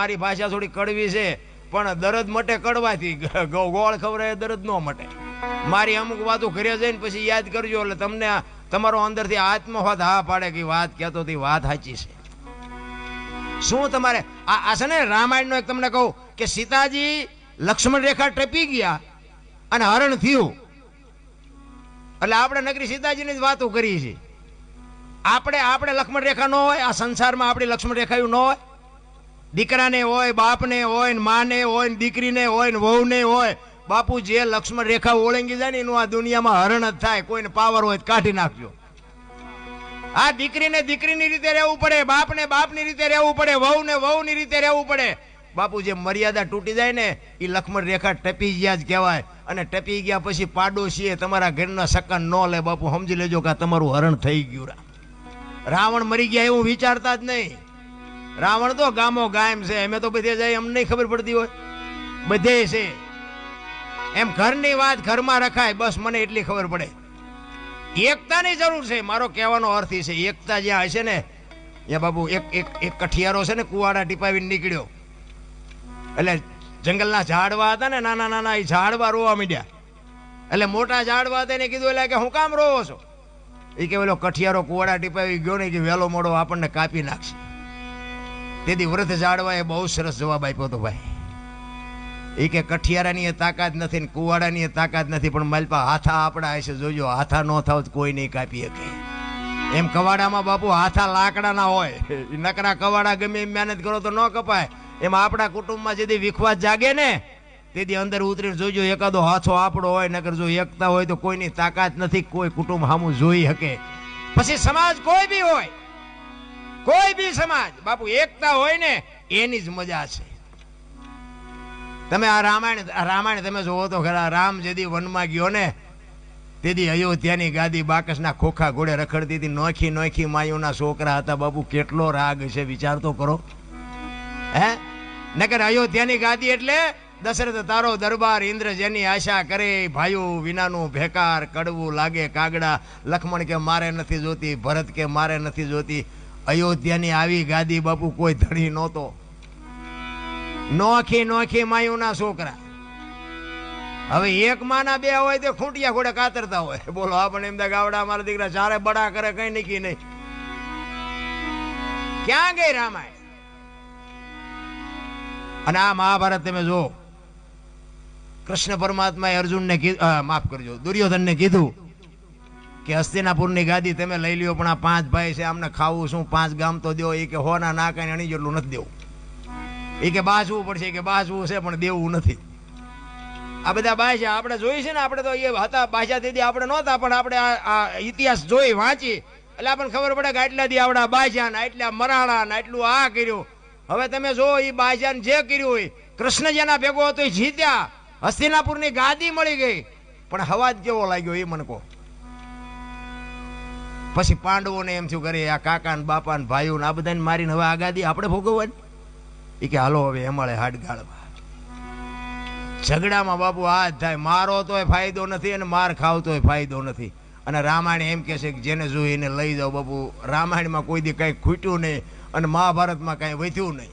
મારી ભાષા થોડી કડવી છે, પણ દરદ મટે કડવાથી, ગોળ ખવડાવે દરદ ન મટે. મારી અમુક વાતો ઘરે જઈને પછી યાદ કરજો, એટલે તમને તમારો અંદરથી આત્મહોત હા પાડે કે વાત કહેતો હતી વાત સાચી છે. શું તમારે આ છે ને રામાયણનો એક તમને કહું કે સીતાજી લક્ષ્મણ રેખા ટપી ગયા અને હરણ થયું, એટલે આપણે નગરી સીતાજીની જ વાતો કરી છે. આપણે લક્ષ્મણ રેખા ન હોય, આ સંસારમાં આપણી લક્ષ્મણ રેખાયું ન હોય. દીકરાને હોય, બાપને હોય, માને હોય, દીકરીને હોય, વહુને હોય. બાપુ જે લક્ષ્મણ રેખા ઓળંગી જાય ને એનું આ દુનિયામાં હરણ જ થાય. કોઈને પાવર હોય કાઢી નાખજો. આ દીકરીને દીકરીની રીતે રહેવું પડે, બાપને બાપની રીતે રહેવું પડે, વહુને વહુની રીતે રહેવું પડે. બાપુ જે મર્યાદા તૂટી જાય ને એ લક્ષ્મણ રેખા ટપી ગયા જ કહેવાય. અને ટપી ગયા પછી પાડોશીએ તમારા ઘરના સકન ન લે. બાપુ સમજી લેજો કે તમારું હરણ થઈ ગયું. રાવણ મરી ગયા એવું વિચારતા જ નહીં. રાવણ તો ગામો ગામ છે, અમે તો બધે જાય એમ નહીં ખબર પડતી હોય, બધે છે. એમ ઘરની વાત ઘરમાં રખાય, બસ મને એટલી ખબર પડે. એકતાની જરૂર છે, મારો કહેવાનો અર્થ એ છે. એકતા જ્યાં હશે ને ત્યાં બાપુ એક કઠિયારો છે ને કુવાડા ટીપાવીને નીકળ્યો, એટલે જંગલના ઝાડવા હતા ને નાના નાના, એ ઝાડવા રોવા માંડ્યા. એટલે મોટા ઝાડવા હતા એને કીધું એટલે કે હું કામ રોવો છો? એ કે પેલો કઠિયારો કુવાડા ટીપાવી ગયો ને કે વહેલો મોડો આપણને કાપી નાખશે. તેથી વૃદ્ધ ઝાડવાએ બહુ સરસ જવાબ આપ્યો હતો ભાઈ. એ કે કઠિયારાની એ તાકાત નથી ને કુવાડાની એ તાકાત નથી, પણ માલપા હાથા આપણા હશે, જોજો હાથા ન થાવ તો કોઈ નહીં કાપી શકે. એમ કવાડામાં બાપુ હાથા લાકડા ના હોય, નકરા કવાડા ગમે એમ મહેનત કરો તો ન કપાય. એમાં આપણા કુટુંબમાં જેથી વિખવાદ જાગે ને તેથી અંદર ઉતરીને જોજો એકાદો હાથો આપણો હોય, નકર જો એકતા હોય તો કોઈની તાકાત નથી, કોઈ કુટુંબ સામું જોઈ શકે. પછી સમાજ કોઈ બી હોય, કોઈ બી સમાજ બાપુ એકતા હોય ને એની જ મજા છે. તમે આ રામાયણ તમે જોવો તો ખરા. રામ જેદી વનમાં ગયો ને તેથી અયોધ્યાની ગાદી બાકસના ખોખા ઘોડે રખડતી હતી. નોખી નોખી માયુના છોકરા હતા. બાપુ કેટલો રાગ છે વિચાર તો કરો. હે નકર અયોધ્યાની ગાદી એટલે દશરથ તારો દરબાર, ઇન્દ્ર જેની આશા કરે, ભાઈઓ વિનાનું ભેકાર, કડવું લાગે કાગડા. લક્ષ્મણ કે મારે નથી જોતી, ભરત કે મારે નથી જોતી. અયોધ્યાની આવી ગાદી બાપુ કોઈ ધણી નહોતો. નોખી નોખી માયુના છોકરા. હવે એક માના બે હોય તો ખૂંટિયા ઘોડે કાતરતા હોય. બોલો આપણે એમ ગાવડા મારા દીકરા ચારે બડા કરે, કઈ નીકી નહીં. ક્યાં ગઈ રામાયણ? અને આ મહાભારત તમે જો, કૃષ્ણ પરમાત્માએ અર્જુનને માફ કરજો દુર્યોધનને કીધું કે હસ્તિનાપુરની ગાદી તમે લઈ લ્યો, પણ આ 5 ભાઈ છે, આમને ખાવું શું, 5 ગામ તો દો. એ કે હોના ના કઈ અણી જેટલું નથી દેવું. એ કે બાજવું પડશે, કે બાજવું છે પણ દેવું નથી. આ બધા બાજા આપણે જોઈ છે ને, આપણે તો એ હતા બાજા તેથી આપણે નહોતા, પણ આપણે આ ઇતિહાસ જોઈ વાંચી એટલે આપણને ખબર પડે કે આટલા દી આવડા બાજા ને આટલા મરાણા ને આટલું આ કર્યું. હવે તમે જો એ બાજાને જે કર્યું હોય, કૃષ્ણ જેના ભેગો હતો એ જીત્યા, હસ્તિનાપુરની ગાદી મળી ગઈ, પણ હવાજ કેવો લાગ્યો એ મને કહો. પછી પાંડવોને એમ થયું કરે આ કાકા ને બાપા ને ભાઈઓ ને આ બધાને મારીને હવે આ ગાદી આપણે ભોગવવાની. એ કે હાલો હવે એમાળે હાડ ગાળવા. ઝઘડામાં બાપુ આ જ થાય. મારો તોય ફાયદો નથી અને માર ખાવ તોય ફાયદો નથી. અને રામાયણ એમ કે છે કે જેને જોઈ એને લઈ જાઓ. બાપુ રામાયણમાં કોઈ દી કઈ ખૂટ્યું નહીં અને મહાભારતમાં કઈ વધ્યું નહીં.